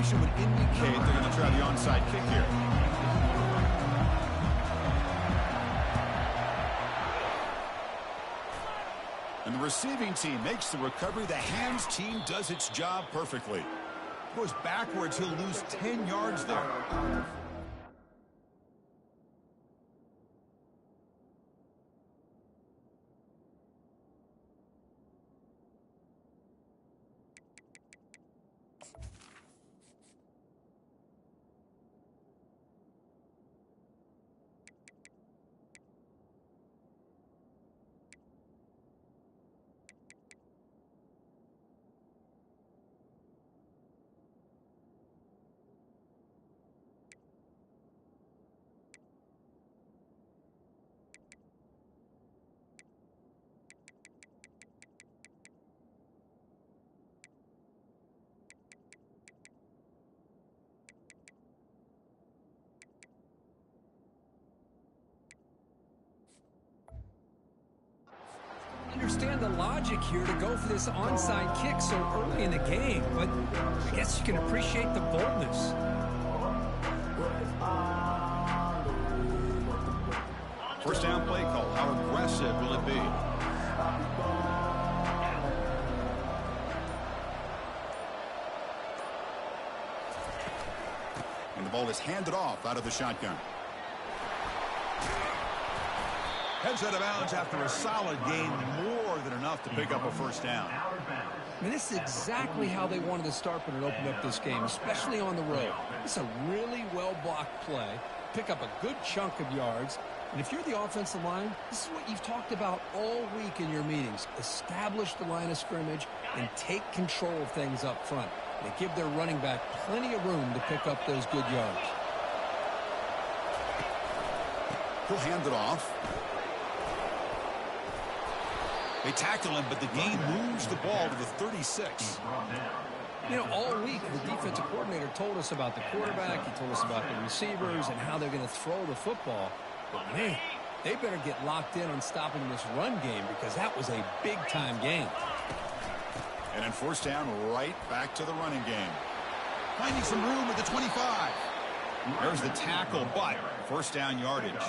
formation would indicate they're going to try the onside kick here. And the receiving team makes the recovery. The hands team does its job perfectly. Goes backwards, he'll lose 10 yards there. Understand the logic here to go for this onside kick so early in the game, but I guess you can appreciate the boldness. First down play call. How aggressive will it be? And the ball is handed off out of the shotgun. Heads out of bounds after a solid gain, more than enough to pick up a first down. I mean, this is exactly how they wanted to start when it opened up this game, especially on the road. It's a really well-blocked play, pick up a good chunk of yards, and if you're the offensive line, this is what you've talked about all week in your meetings. Establish the line of scrimmage and take control of things up front. They give their running back plenty of room to pick up those good yards. He'll hand it off. They tackle him, but the gain moves the ball to the 36. You know, all week the defensive coordinator told us about the quarterback, he told us about the receivers and how they're going to throw the football. But, man, they better get locked in on stopping this run game because that was a big-time game. And then first down, right back to the running game. Finding some room at the 25. There's the tackle, but first down yardage.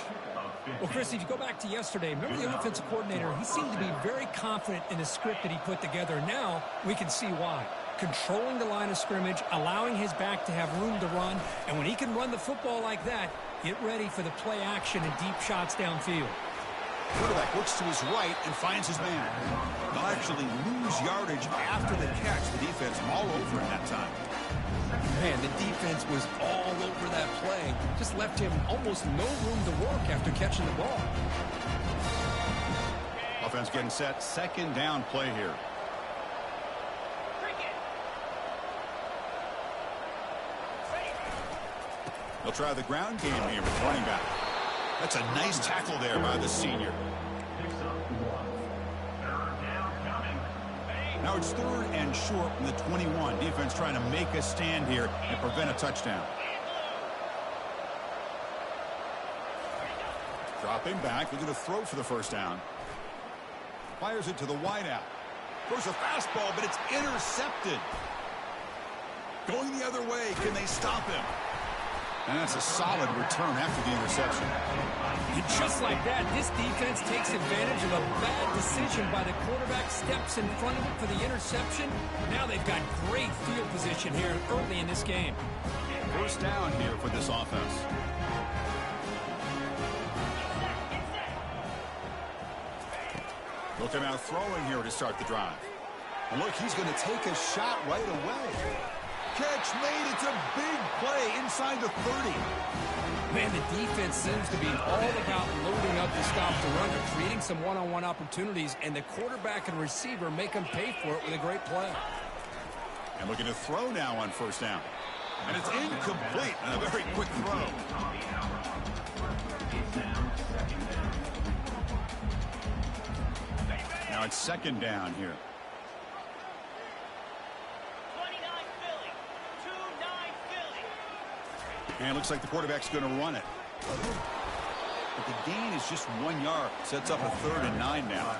Well, Chris, if you go back to yesterday, remember the offensive coordinator, he seemed to be very confident in the script that he put together. Now we can see why. Controlling the line of scrimmage, allowing his back to have room to run, and when he can run the football like that, get ready for the play action and deep shots downfield. Quarterback looks to his right and finds his man. They'll actually lose yardage after the catch. The defense all over it that time. Man, the defense was all over that play. Just left him almost no room to work after catching the ball. Offense getting set. Second down play here. They'll try the ground game here with running back. That's a nice tackle there by the senior. Now it's third and short from the 21. Defense trying to make a stand here and prevent a touchdown. Dropping back, looking to throw for the first down. Fires it to the wideout. Throws a fastball, but it's intercepted. Going the other way, can they stop him? And that's a solid return after the interception. And just like that, this defense takes advantage of a bad decision by the quarterback, steps in front of it for the interception. Now they've got great field position here early in this game. First down here for this offense. Looking out throwing here to start the drive. And look, he's going to take a shot right away. Catch made. It's a big play inside the 30. Man, the defense seems to be all about loading up to stop the run. They're creating some one-on-one opportunities, and the quarterback and receiver make them pay for it with a great play. And looking to throw now on first down. And it's incomplete on a very quick throw. Now it's second down here. And it looks like the quarterback's going to run it. But the gain is just 1 yard. Sets up a 3rd and 9 now.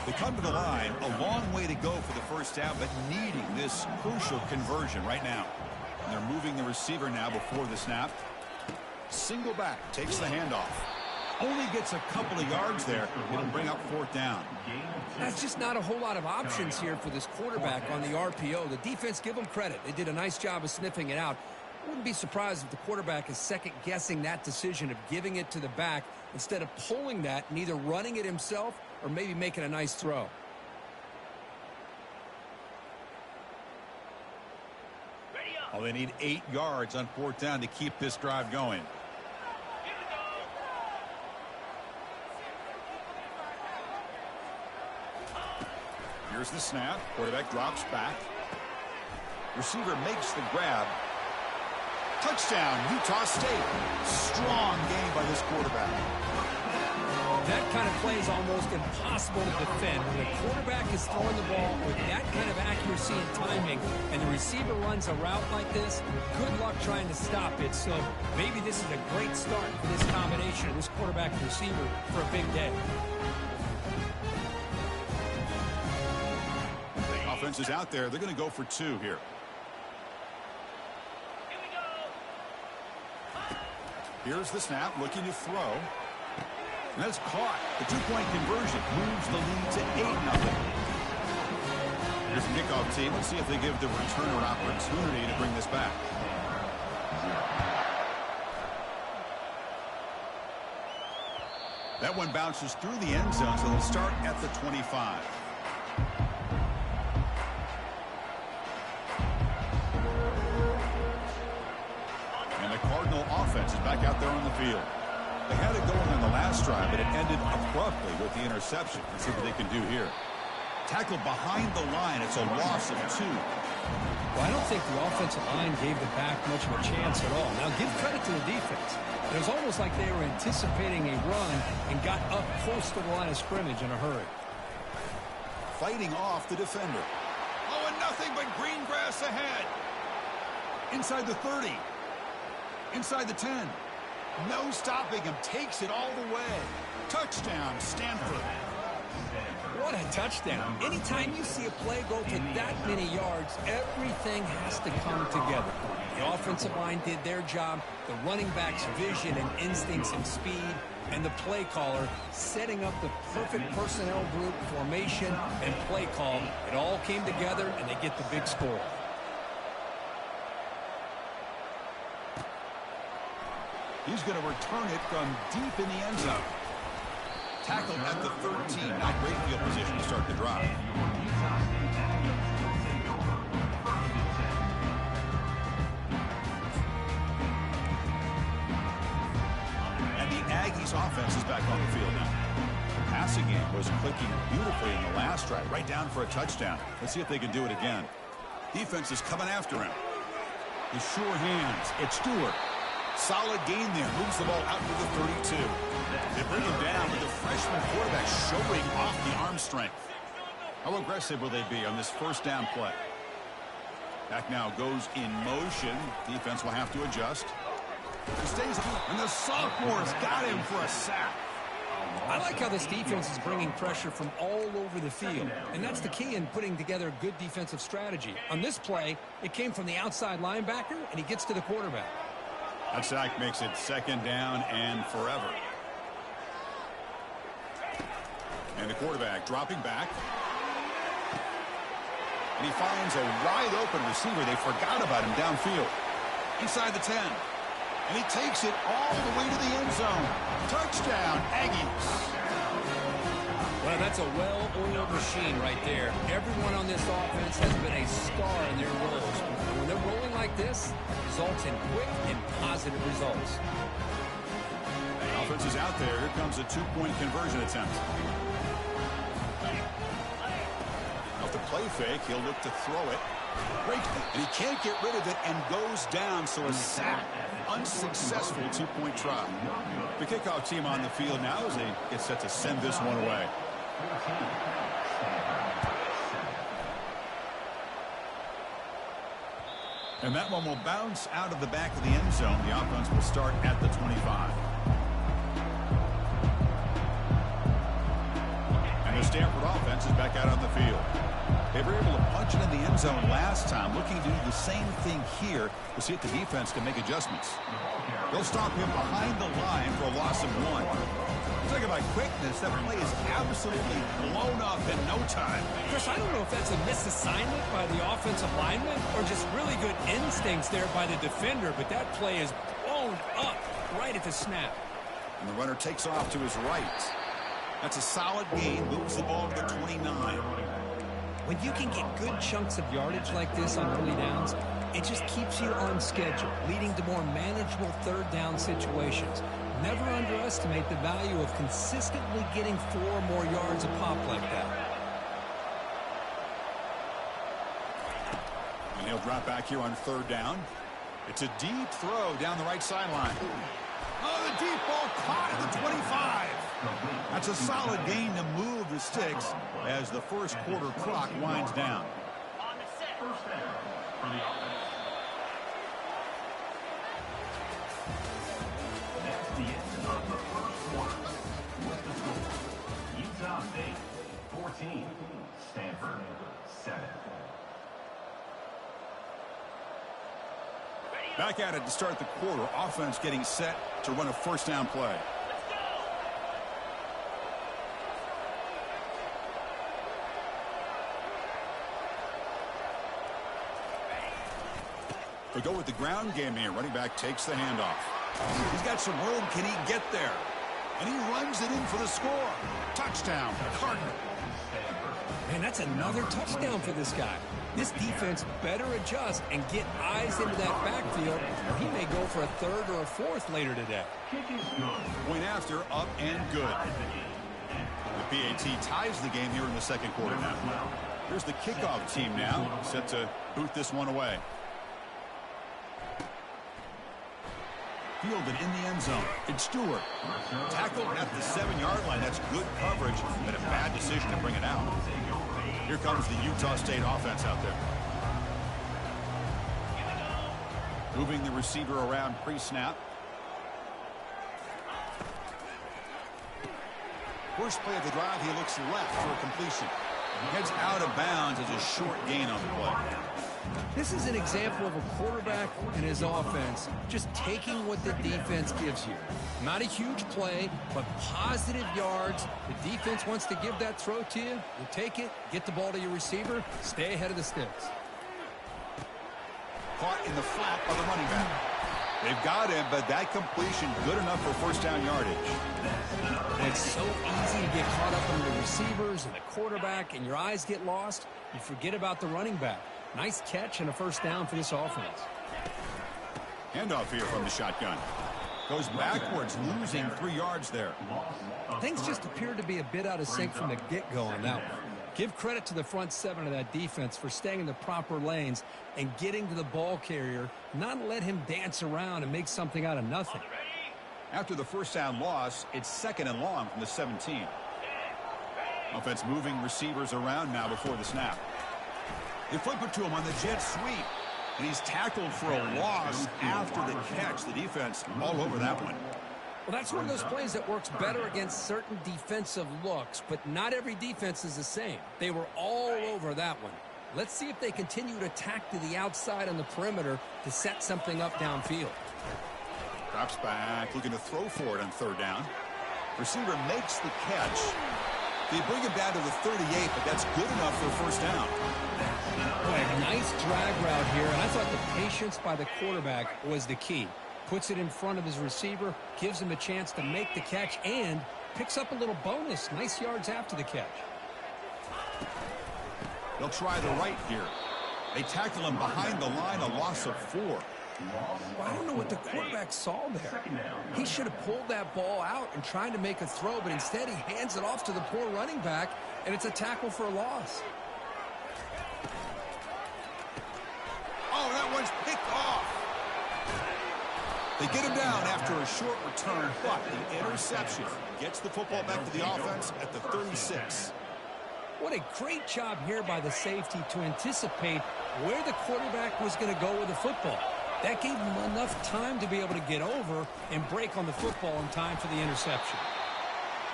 They come to the line, a long way to go for the first down, but needing this crucial conversion right now. And they're moving the receiver now before the snap. Single back, takes the handoff. Only gets a couple of yards there. It'll bring up fourth down. That's just not a whole lot of options here for this quarterback on the RPO. The defense, give them credit. They did a nice job of sniffing it out. Wouldn't be surprised if the quarterback is second-guessing that decision of giving it to the back instead of pulling that and either running it himself or maybe making a nice throw. Oh, they need 8 yards on fourth down to keep this drive going. Here's the snap. Quarterback drops back. Receiver makes the grab. Touchdown, Utah State. Strong game by this quarterback. That kind of play is almost impossible to defend. When the quarterback is throwing the ball with that kind of accuracy and timing, and the receiver runs a route like this, good luck trying to stop it. So maybe this is a great start for this combination of this quarterback and receiver for a big day. Offense is out there. They're going to go for 2 here. Here's the snap, looking to throw. And that's caught. The 2-point conversion moves the lead to 8-0. Here's the kickoff team. Let's see if they give the returner an opportunity to bring this back. That one bounces through the end zone, so they'll start at the 25. Cardinal offense is back out there on the field. They had it going on the last drive, but it ended abruptly with the interception. Let's see what they can do here. Tackled behind the line. It's a loss of 2. Well, I don't think the offensive line gave the back much of a chance at all. Now, give credit to the defense. It was almost like they were anticipating a run and got up close to the line of scrimmage in a hurry. Fighting off the defender. Oh, and nothing but green grass ahead. Inside the 30. Inside the 10. No stopping him. Takes it all the way. Touchdown, Stanford. What a touchdown. Anytime you see a play go for that many yards, everything has to come together. The offensive line did their job. The running back's vision and instincts and speed. And the play caller setting up the perfect personnel group, formation, and play call. It all came together, and they get the big score. He's going to return it from deep in the end zone. Tackled at the 13. Not great field position to start the drive. And the Aggies offense is back on the field now. The passing game was clicking beautifully in the last drive, right down for a touchdown. Let's see if they can do it again. Defense is coming after him. With sure hands, it's Stewart. Solid gain there. Moves the ball out to the 32. They bring him down with the freshman quarterback showing off the arm strength. How aggressive will they be on this first down play? Back now goes in motion. Defense will have to adjust. He stays, and the sophomore's got him for a sack. I like how this defense is bringing pressure from all over the field, and that's the key in putting together a good defensive strategy. On this play, it came from the outside linebacker, and he gets to the quarterback. That sack makes it second down and forever. And the quarterback dropping back. And he finds a wide-open receiver. They forgot about him downfield. Inside the 10. And he takes it all the way to the end zone. Touchdown, Aggies. Well, that's a well-oiled machine right there. Everyone on this offense has been a star in their roles. And when they're rolling like this, it results in quick and positive results. The offense is out there. Here comes a 2-point conversion attempt. Off the play fake, he'll look to throw it. Great, and he can't get rid of it and goes down, so a sack. Unsuccessful 2-point try. The kickoff team on the field now as they get set to send this one away. And that one will bounce out of the back of the end zone. The offense will start at the 25. And the Stanford offense offense is back out on the field. They were able to punch it in the end zone last time, looking to do the same thing here to see if the defense can make adjustments. They'll stop him behind the line for a loss of 1. Talking about quickness, that play is absolutely blown up in no time. Chris, I don't know if that's a misassignment by the offensive lineman or just really good instincts there by the defender, but that play is blown up right at the snap. And the runner takes off to his right. That's a solid gain, moves the ball to the 29. When you can get good chunks of yardage like this on early downs, it just keeps you on schedule, leading to more manageable third down situations. Never underestimate the value of consistently getting 4 or more yards a pop like that. And he'll drop back here on third down. It's a deep throw down the right sideline. Oh, the deep ball caught at the 25. That's a solid gain to move the sticks as the first quarter clock winds down. On the set. First down for the offense. That's the end of the first quarter. With the score, Utah State 14, Stanford 7. Back at it to start the quarter. Offense getting set to run a first down play. They go with the ground game here. Running back takes the handoff. He's got some room. Can he get there? And he runs it in for the score. Touchdown, Cardinal. Man, that's another touchdown for this guy. This defense better adjust and get eyes into that backfield, or he may go for a third or a fourth later today. Point after, up and good. The PAT ties the game here in the second quarter now. Here's the kickoff team now, set to boot this one away. Fielded in the end zone. It's Stewart. Tackled at the 7-yard line. That's good coverage, but a bad decision to bring it out. Here comes the Utah State offense out there. Moving the receiver around pre-snap. First play of the drive, he looks left for a completion. Heads out of bounds as a short gain on the play. This is an example of a quarterback and his offense just taking what the defense gives you. Not a huge play, but positive yards. The defense wants to give that throw to you. You take it, get the ball to your receiver, stay ahead of the sticks. Caught in the flat by the running back. They've got him, but that completion good enough for first down yardage. And it's so easy to get caught up in the receivers and the quarterback, and your eyes get lost. You forget about the running back. Nice catch and a first down for this offense. Handoff here from the shotgun. Goes backwards, losing 3 yards there. Things just appeared to be a bit out of sync from the get-go on that one. Give credit to the front 7 of that defense for staying in the proper lanes and getting to the ball carrier, not let him dance around and make something out of nothing. After the first down loss, it's 2nd and long from the 17. Offense moving receivers around now before the snap. They flip it to him on the jet sweep. And he's tackled for a loss after the catch. The defense all over that one. Well, that's one of those plays that works better against certain defensive looks, but not every defense is the same. They were all over that one. Let's see if they continue to tack to the outside on the perimeter to set something up downfield. Drops back, looking to throw for it on third down. Receiver makes the catch. They bring him down to the 38, but that's good enough for a first down. Boy, a nice drag route here, and I thought the patience by the quarterback was the key. Puts it in front of his receiver, gives him a chance to make the catch, and picks up a little bonus. Nice yards after the catch. They'll try the right here. They tackle him behind the line, a loss of 4. Well, I don't know what the quarterback saw there. He should have pulled that ball out and tried to make a throw, but instead he hands it off to the poor running back, and it's a tackle for a loss. Oh, that one's picked off. They get him down after a short return, but the interception gets the football back to the offense at the 36. What a great job here by the safety to anticipate where the quarterback was going to go with the football. That gave him enough time to be able to get over and break on the football in time for the interception.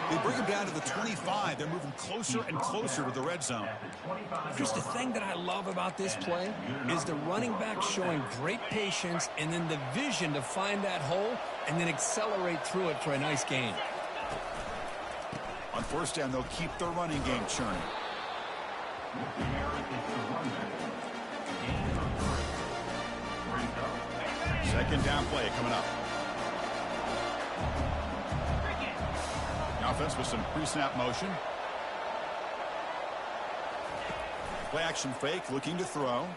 They bring him down to the 25. They're moving closer and closer to the red zone. Just the thing that I love about this play is the running back showing great patience and then the vision to find that hole and then accelerate through it for a nice gain. On first down, they'll keep their running game churning. Second down play coming up. The offense with some pre-snap motion. Play action fake, looking to throw.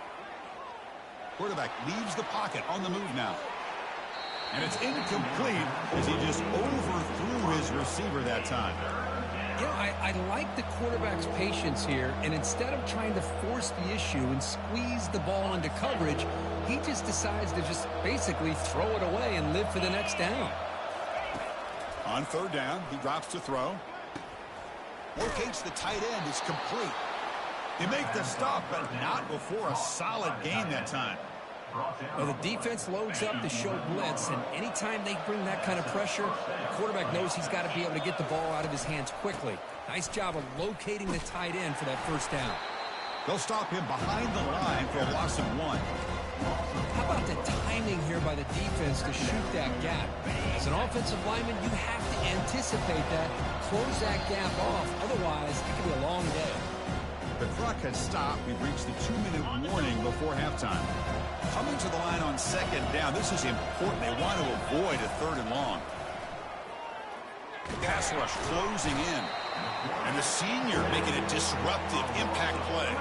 Quarterback leaves the pocket on the move now. And it's incomplete as he just overthrew his receiver that time. You know, I like the quarterback's patience here, and instead of trying to force the issue and squeeze the ball into coverage, he just decides to just basically throw it away and live for the next down. On third down, he drops to throw. Locates the tight end. It's complete. They make the stop, but not before a solid gain that time. Well, the defense loads up to show blitz, and anytime they bring that kind of pressure, the quarterback knows he's got to be able to get the ball out of his hands quickly. Nice job of locating the tight end for that first down. They'll stop him behind the line for a loss of 1. How about the timing here by the defense to shoot that gap? As an offensive lineman, you have to anticipate that, close that gap off. Otherwise, it could be a long day. The clock has stopped. We've reached the 2-minute warning before halftime. Coming to the line on second down. This is important. They want to avoid a third and long. The pass rush closing in. And the senior making a disruptive impact play.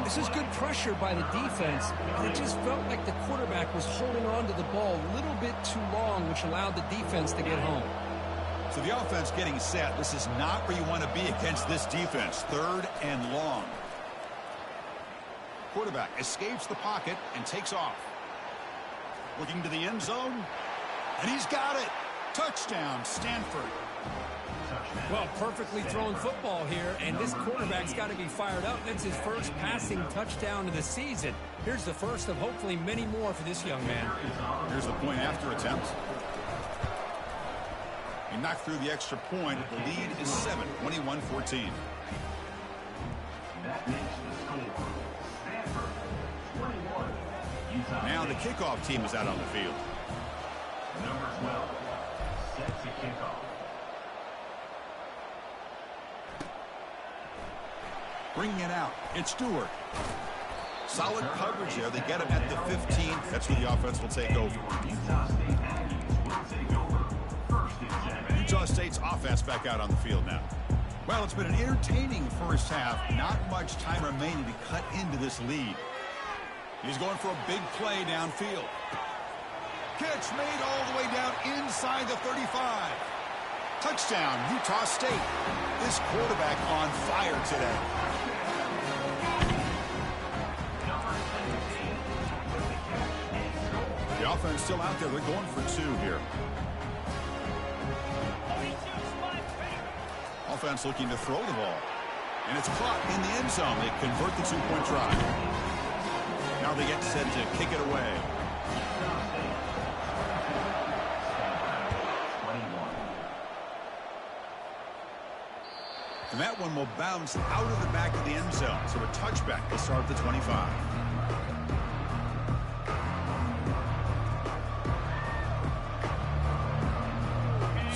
This is good pressure by the defense, but it just felt like the quarterback was holding on to the ball a little bit too long, which allowed the defense to get home. So the offense getting set. This is not where you want to be against this defense. Third and long. Quarterback escapes the pocket and takes off. Looking to the end zone. And he's got it. Touchdown, Stanford. Well, perfectly thrown football here, and this quarterback's got to be fired up. That's his first passing touchdown of the season. Here's the first of hopefully many more for this young man. Here's the point after attempt. He knocked through the extra point. The lead is 7, 21-14. That makes the score. Stanford, 21. Utah Now the kickoff team is out on the field. Number 12, set to kick off. Bringing it out. It's Stewart. Solid coverage there. They get him at the 15. That's where the offense will take over. Utah State Aggies will take over. First and 10. Utah State's offense back out on the field now. Well, it's been an entertaining first half. Not much time remaining to cut into this lead. He's going for a big play downfield. Catch made all the way down inside the 35. Touchdown, Utah State. This quarterback on fire today. The offense still out there. They're going for 2 here. Offense looking to throw the ball. And it's caught in the end zone. They convert the 2-point try. Now they get set to kick it away. And that one will bounce out of the back of the end zone. So a touchback will start at the 25.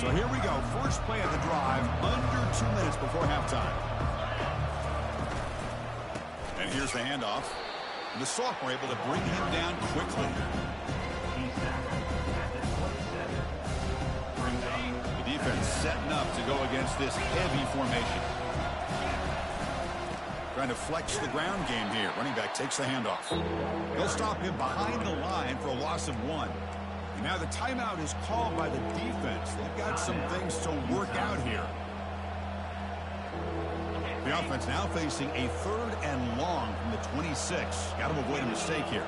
So here we go. First play of the drive, under 2 minutes before halftime. And here's the handoff. And the sophomore able to bring him down quickly. The defense setting up to go against this heavy formation. Trying to flex the ground game here. Running back takes the handoff. They'll stop him behind the line for a loss of 1. And now the timeout is called by the defense. They've got some things to work out here. The offense now facing a 3rd and long from the 26. Got to avoid a mistake here.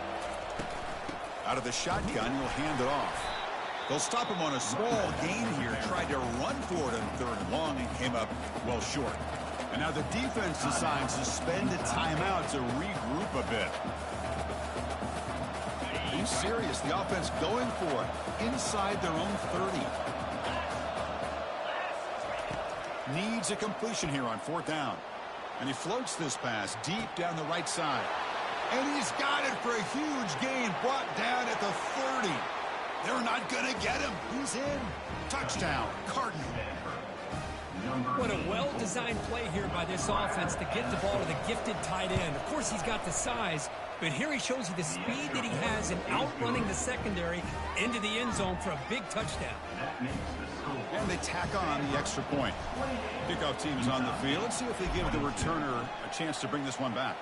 Out of the shotgun, he'll hand it off. They'll stop him on a small gain here. Tried to run for it on 3rd and long and came up well short. And now the defense decides to spend a timeout to regroup a bit. He's serious. The offense going for it inside their own 30. Needs a completion here on 4th down. And he floats this pass deep down the right side. And he's got it for a huge gain, brought down at the 30. They're not going to get him. He's in. Touchdown, Cardinal. What a well-designed play here by this offense to get the ball to the gifted tight end. Of course, he's got the size, but here he shows you the speed that he has in outrunning the secondary into the end zone for a big touchdown. And they tack on the extra point. Kickoff team is on the field. Let's see if they give the returner a chance to bring this one back.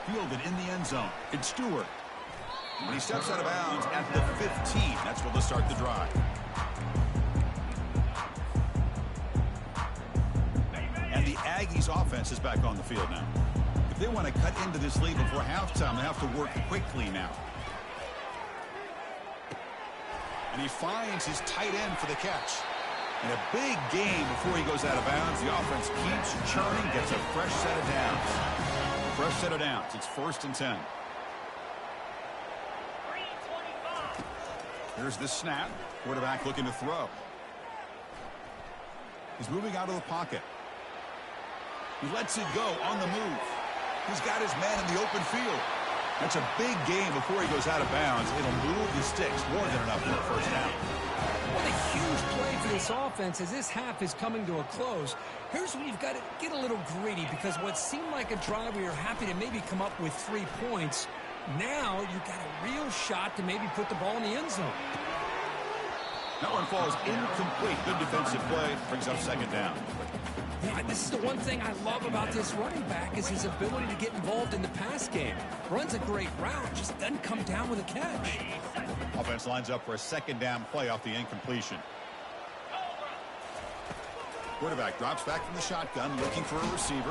Fielded in the end zone. It's Stewart. When he steps out of bounds at the 15, that's where they'll start the drive. And the Aggies offense is back on the field now. If they want to cut into this lead before halftime, they have to work quickly now. And he finds his tight end for the catch. And a big game before he goes out of bounds. The offense keeps churning, gets a fresh set of downs. Fresh set of downs. It's 1st and 10. Here's the snap. Quarterback looking to throw. He's moving out of the pocket. He lets it go on the move. He's got his man in the open field. That's a big game before he goes out of bounds. It'll move the sticks more than enough for a 1st down. What a huge play for this offense as this half is coming to a close. Here's where you've got to get a little greedy, because what seemed like a drive where you're happy to maybe come up with 3 points, now you've got a real shot to maybe put the ball in the end zone. That one falls incomplete. Good defensive play. Brings up 2nd down. Yeah, this is the one thing I love about this running back is his ability to get involved in the pass game. Runs a great route, just doesn't come down with a catch. Offense lines up for a 2nd down play off the incompletion. Quarterback drops back from the shotgun, looking for a receiver.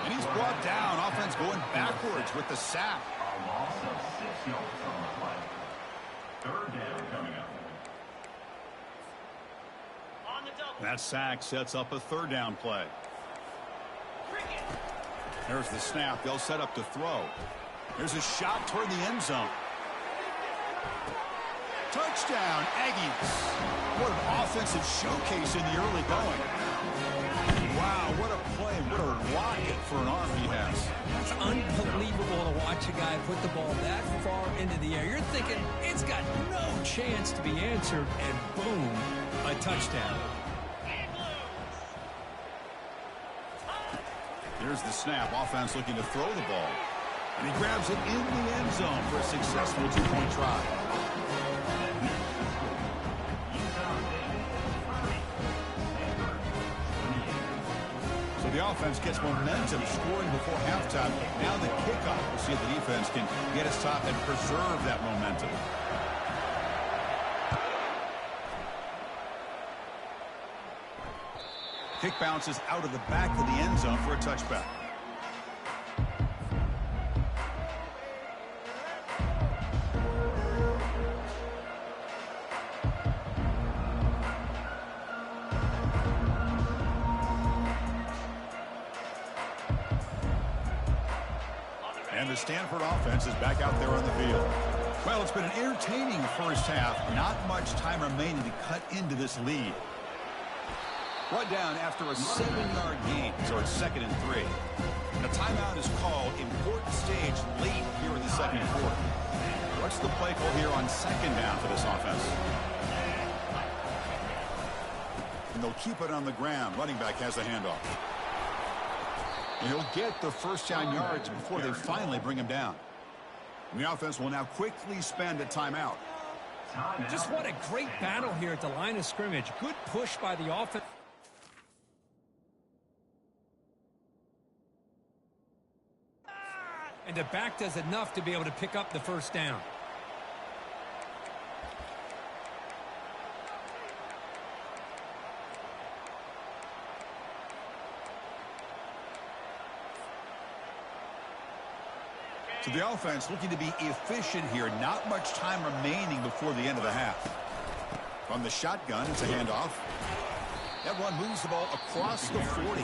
And he's brought down. Offense going backwards with the sack. A loss of 6 yards on the play. 3rd down coming up. That sack sets up a 3rd down play. There's the snap. They'll set up to throw. There's a shot toward the end zone. Touchdown, Aggies. What an offensive showcase in the early going. Wow, what a play. What a rocket for an arm he has. It's unbelievable to watch a guy put the ball that far into the air. You're thinking it's got no chance to be answered, and boom, a touchdown. Here's the snap. Offense looking to throw the ball. And he grabs it in the end zone for a successful 2-point try. So the offense gets momentum, scoring before halftime. Now the kickoff. We'll see if the defense can get its top and preserve that momentum. Kick bounces out of the back of the end zone for a touchback. And the Stanford offense is back out there on the field. Well, it's been an entertaining first half. Not much time remaining to cut into this lead. Brought down after a 7-yard gain, so it's 2nd and 3. And a timeout is called. Important stage late here in the 2nd quarter. What's the play call here on 2nd down for this offense? And they'll keep it on the ground. Running back has the handoff. And he'll get the 1st down yards before they finally bring him down. And the offense will now quickly spend a timeout. Just what a great battle here at the line of scrimmage. Good push by the offense. And the back does enough to be able to pick up the 1st down. So the offense looking to be efficient here. Not much time remaining before the end of the half. From the shotgun, it's a handoff. That one moves the ball across the 40.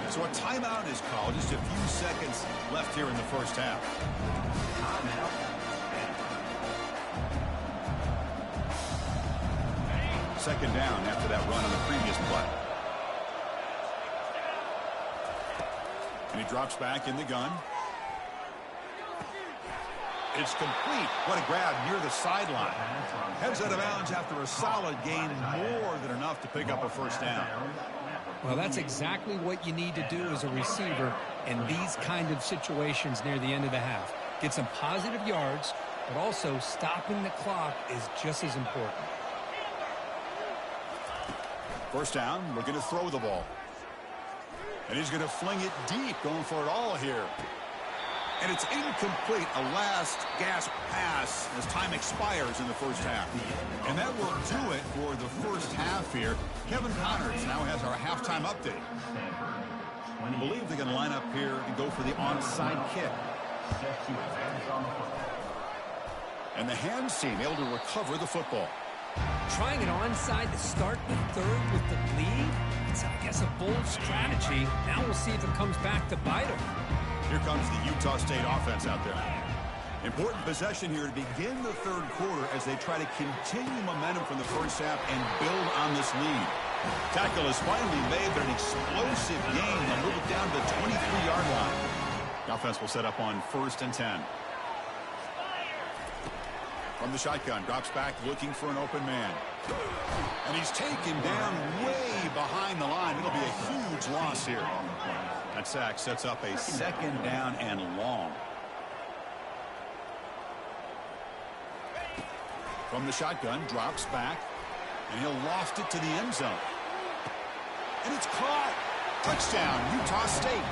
So a timeout is called. Just a few seconds left here in the first half. second down after that run on the previous play. And he drops back in the gun. It's complete. What a grab near the sideline. Heads out of bounds after a solid gain, more than enough to pick up a first down. Well, that's exactly what you need to do as a receiver in these kind of situations near the end of the half. Get some positive yards, but also stopping the clock is just as important. First down, looking to throw the ball. And he's going to fling it deep, going for it all here. And it's incomplete, a last gasp pass as time expires in the first half. And that will do it for the first half here. Kevin Connors now has our halftime update. I believe they're going to line up here and go for the onside kick. And the hands team able to recover the football. Trying it onside to start the third with the lead. It's, I guess, a bold strategy. Now we'll see if it comes back to bite them. Here comes the Utah State offense out there. Important possession here to begin the third quarter as they try to continue momentum from the first half and build on this lead. Tackle is finally made, but an explosive gain. They'll move it down to the 23-yard line. The offense will set up on 1st and 10. From the shotgun, drops back looking for an open man. And he's taken down way behind the line. It'll be a huge loss here. That sack sets up a second down and long. From the shotgun, drops back, and he'll loft it to the end zone. And it's caught. Touchdown, Utah State.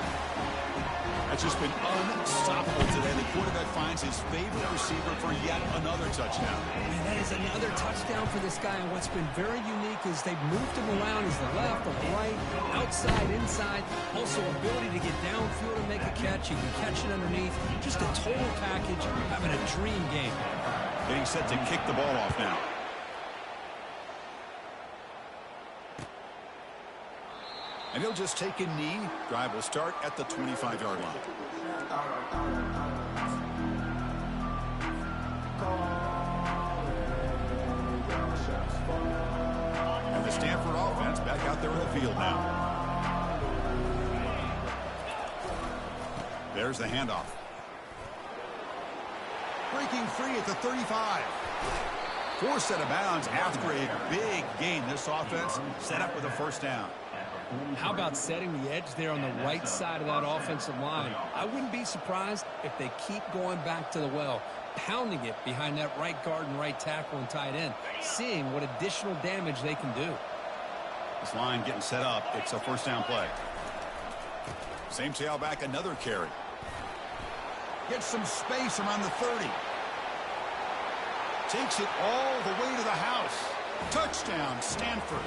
That's just been unstoppable today. The quarterback finds his favorite receiver for yet another touchdown. And that is another touchdown for this guy. And what's been very unique is they've moved him around. He's the left, or the right, outside, inside. Also ability to get downfield and make a catch. He can catch it underneath. Just a total package. Having a dream game. Getting set to kick the ball off now. And he'll just take a knee. Drive will start at the 25-yard line. And the Stanford offense back out there in the field now. There's the handoff. Breaking free at the 35. Forced out of bounds after a big gain. This offense set up with a first down. How about setting the edge there on the right side of that offensive line? I wouldn't be surprised if they keep going back to the well, pounding it behind that right guard and right tackle and tight end, seeing what additional damage they can do. This line getting set up. It's a first down play. Same tailback, another carry. Gets some space around the 30. Takes it all the way to the house. Touchdown, Stanford.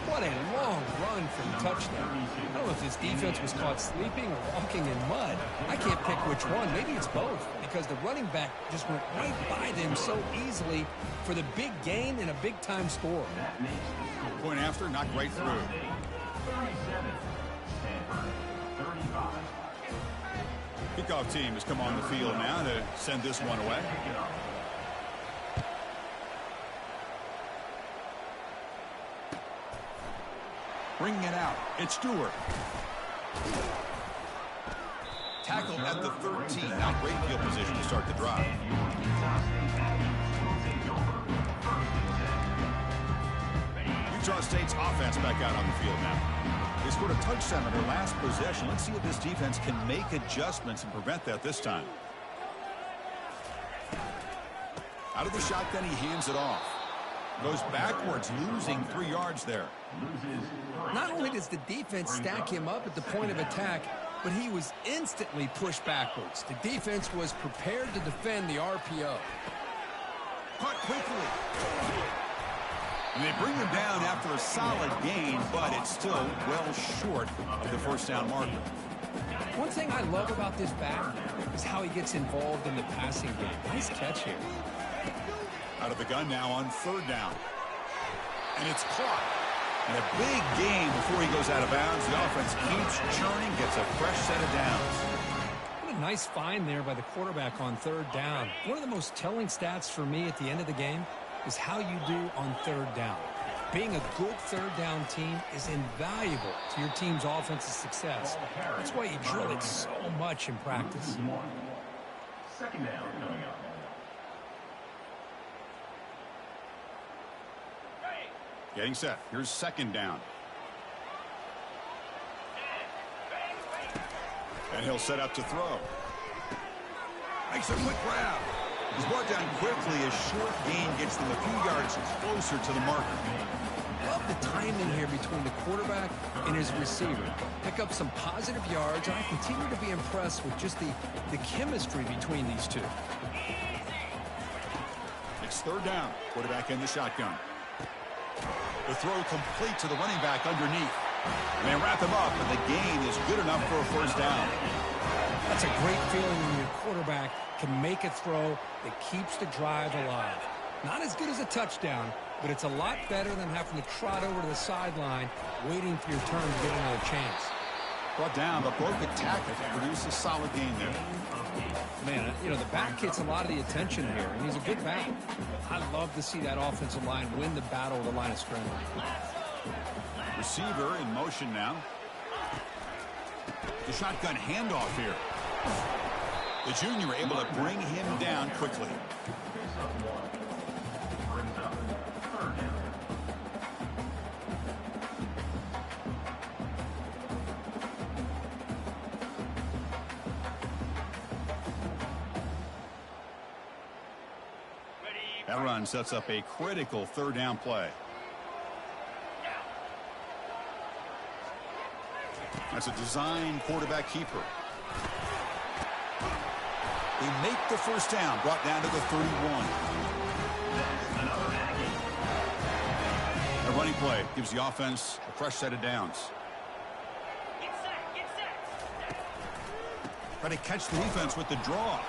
What a long run for the touchdown. I don't know if this defense was caught sleeping or walking in mud. I can't pick which one. Maybe it's both, because the running back just went right by them so easily for the big gain and a big-time score. Point after, knocked right through. 37, Stanford, 35. Kickoff team has come on the field now to send this one away. Bringing it out. It's Stewart. Tackle at the 13. Now great field position to start the drive. Utah State's offense back out on the field now. They scored a touchdown on their last possession. Let's see if this defense can make adjustments and prevent that this time. Out of the shotgun, he hands it off. Goes backwards, losing 3 yards there. Not only does the defense stack him up at the point of attack, but he was instantly pushed backwards. The defense was prepared to defend the RPO. Caught quickly. And they bring him down after a solid gain, but it's still well short of the first down marker. One thing I love about this back is how he gets involved in the passing game. Nice catch here. Out of the gun now on third down. And it's caught. And a big gain before he goes out of bounds. The offense keeps churning, gets a fresh set of downs. What a nice find there by the quarterback on third down. One of the most telling stats for me at the end of the game is how you do on third down. Being a good third down team is invaluable to your team's offensive success. That's why you drill it so much in practice. Second down coming up. Getting set. Here's second down. And he'll set up to throw. Makes a quick grab. He's brought down quickly. A short gain gets them a few yards closer to the marker. Love the timing here between the quarterback and his receiver. Pick up some positive yards, and I continue to be impressed with just the chemistry between these two. It's third down. Quarterback in the shotgun. The throw complete to the running back underneath. And they wrap him up, and the gain is good enough for a first down. That's a great feeling when your quarterback can make a throw that keeps the drive alive. Not as good as a touchdown, but it's a lot better than having to trot over to the sideline waiting for your turn to get another chance. Brought down, but broke a tackle to produce a solid gain there. Man, you know, the back gets a lot of the attention here, and he's a good back. I love to see that offensive line win the battle of the line of scrimmage. Receiver in motion now. The shotgun handoff here. The junior able to bring him down quickly. That run sets up a critical third down play. That's a design quarterback keeper. They make the first down, brought down to the 31. A running play gives the offense a fresh set of downs. Try to catch the defense with the draw.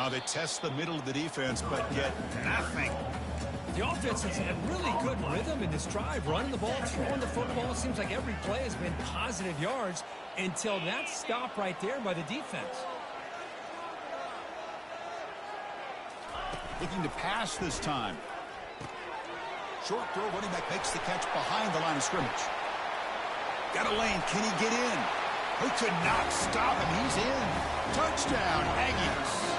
They test the middle of the defense, but get nothing. The offense has had really good rhythm in this drive, running the ball, throwing the football. It seems like every play has been positive yards until that stop right there by the defense. Looking to pass this time. Short throw, running back makes the catch behind the line of scrimmage. Got a lane, can he get in? He could not stop him, he's in. Touchdown, Aggies.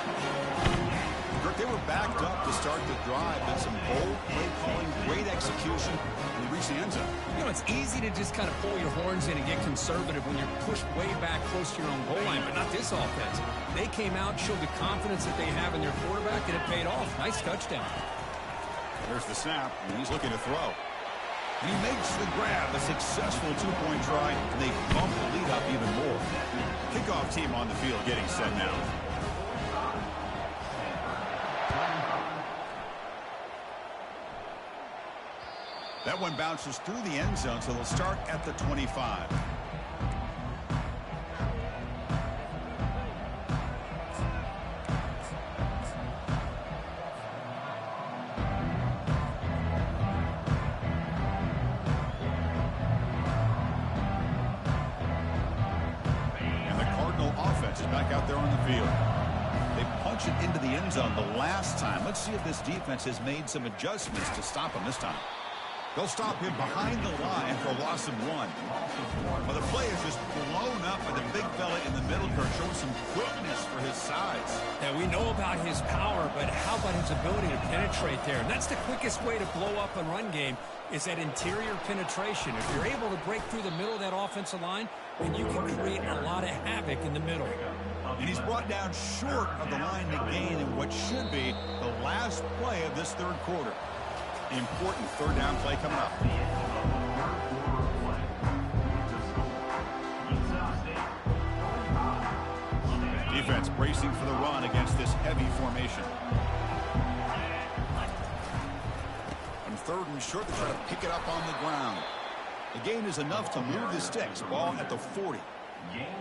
They were backed up to start the drive, but some bold play calling, great execution, and they reached the end zone. You know, it's easy to just kind of pull your horns in and get conservative when you're pushed way back close to your own goal line, but not this offense. They came out, showed the confidence that they have in their quarterback, and it paid off. Nice touchdown. There's the snap, and he's looking to throw. And he makes the grab, a successful two-point try, and they bump the lead up even more. Kickoff team on the field getting set now. That one bounces through the end zone, so they'll start at the 25. And the Cardinal offense is back out there on the field. They punch it into the end zone the last time. Let's see if this defense has made some adjustments to stop him this time. They'll stop him behind the line for a loss of 1. Well, the play is just blown up by the big fella in the middle, Kirk, showing some quickness for his size. Yeah, we know about his power, but how about his ability to penetrate there? And that's the quickest way to blow up a run game is that interior penetration. If you're able to break through the middle of that offensive line, then you can create a lot of havoc in the middle. And he's brought down short of the line to gain in what should be the last play of this third quarter. Important third down play coming up. Defense bracing for the run against this heavy formation. On third and short, they try to pick it up on the ground. The gain is enough to move the sticks. Ball at the 40.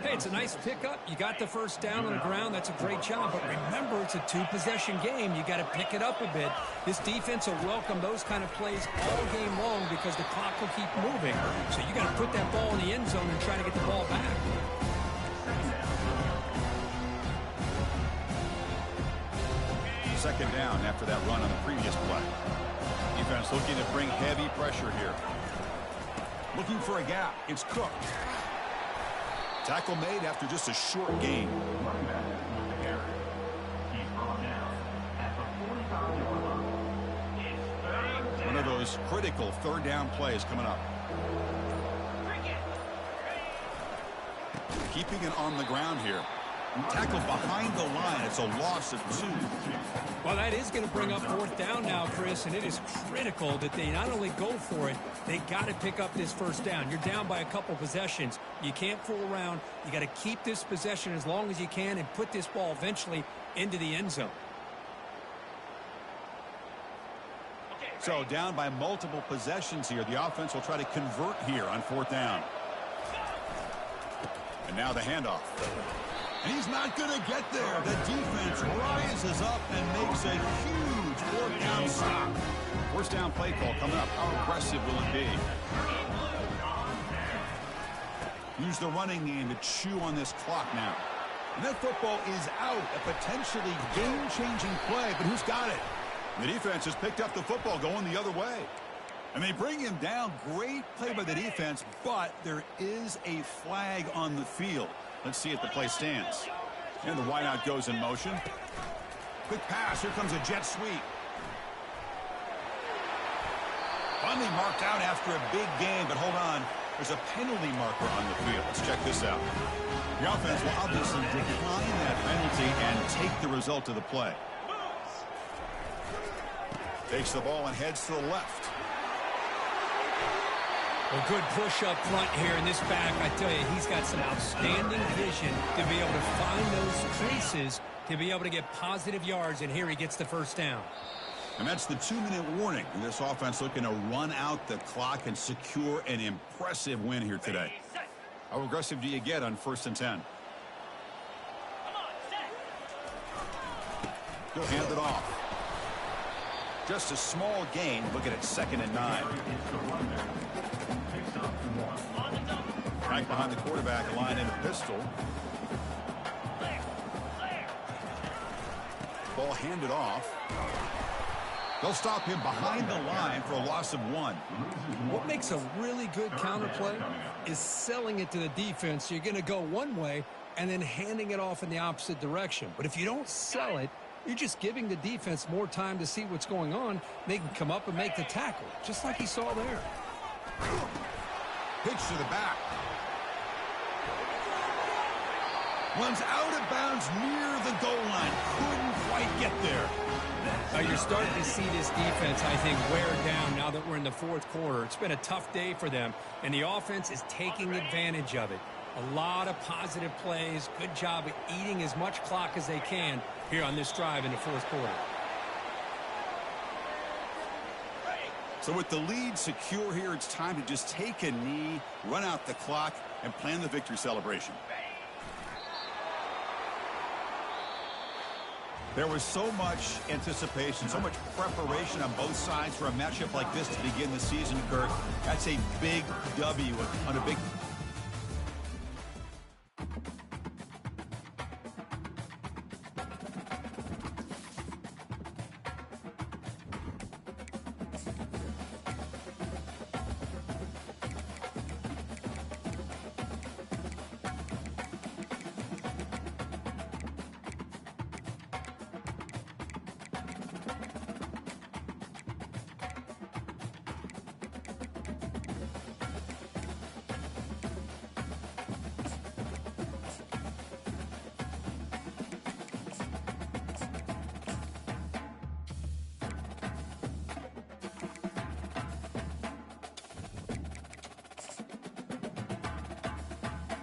Hey, it's a nice pickup. You got the first down on the ground. That's a great job. But remember, it's a two-possession game. You got to pick it up a bit. This defense will welcome those kind of plays all game long because the clock will keep moving. So you got to put that ball in the end zone and try to get the ball back. Second second down after that run on the previous play. Defense looking to bring heavy pressure here. Looking for a gap. It's Cook. Tackle made after just a short gain. Running back with the carry. He's brought down at the 45-yard line. It's third down. One of those critical third down plays coming up. Keeping it on the ground here. Tackled behind the line. It's a loss of 2. Well, that is going to bring up fourth down now, Chris, and it is critical that they not only go for it, they got to pick up this first down. You're down by a couple possessions. You can't fool around. You got to keep this possession as long as you can and put this ball eventually into the end zone. So down by multiple possessions here. The offense will try to convert here on fourth down. And now the handoff. And he's not going to get there. The defense rises up and makes a huge fourth down stop. First down play call coming up. How aggressive will it be? Use the running game to chew on this clock now. And that football is out. A potentially game-changing play, but who's got it? The defense has picked up the football going the other way. And they bring him down. Great play by the defense, but there is a flag on the field. Let's see if the play stands. And the wideout goes in motion. Quick pass. Here comes a jet sweep. Finally marked out after a big game, but hold on. There's a penalty marker on the field. Let's check this out. The offense will obviously decline that penalty and take the result of the play. Takes the ball and heads to the left. A good push up front here in this back. I tell you, he's got some outstanding vision to be able to find those traces, to be able to get positive yards, and here he gets the first down. And that's the 2-minute warning. And this offense looking to run out the clock and secure an impressive win here today. How aggressive do you get on 1st and 10? He'll hand it off. Just a small gain. Look at it, 2nd and 9. Right behind the quarterback, line in a pistol. Ball handed off. They'll stop him behind the line for a loss of 1. What makes a really good counterplay is selling it to the defense. You're going to go one way and then handing it off in the opposite direction. But if you don't sell it, you're just giving the defense more time to see what's going on. They can come up and make the tackle, just like he saw there. Pitch to the back. Runs out of bounds near the goal line. Couldn't quite get there. Now you're starting to see this defense, I think, wear down now that we're in the 4th quarter. It's been a tough day for them, and the offense is taking advantage of it. A lot of positive plays. Good job of eating as much clock as they can here on this drive in the 4th quarter. So with the lead secure here, it's time to just take a knee, run out the clock, and plan the victory celebration. There was so much anticipation, so much preparation on both sides for a matchup like this to begin the season, Kurt. That's a big W on a big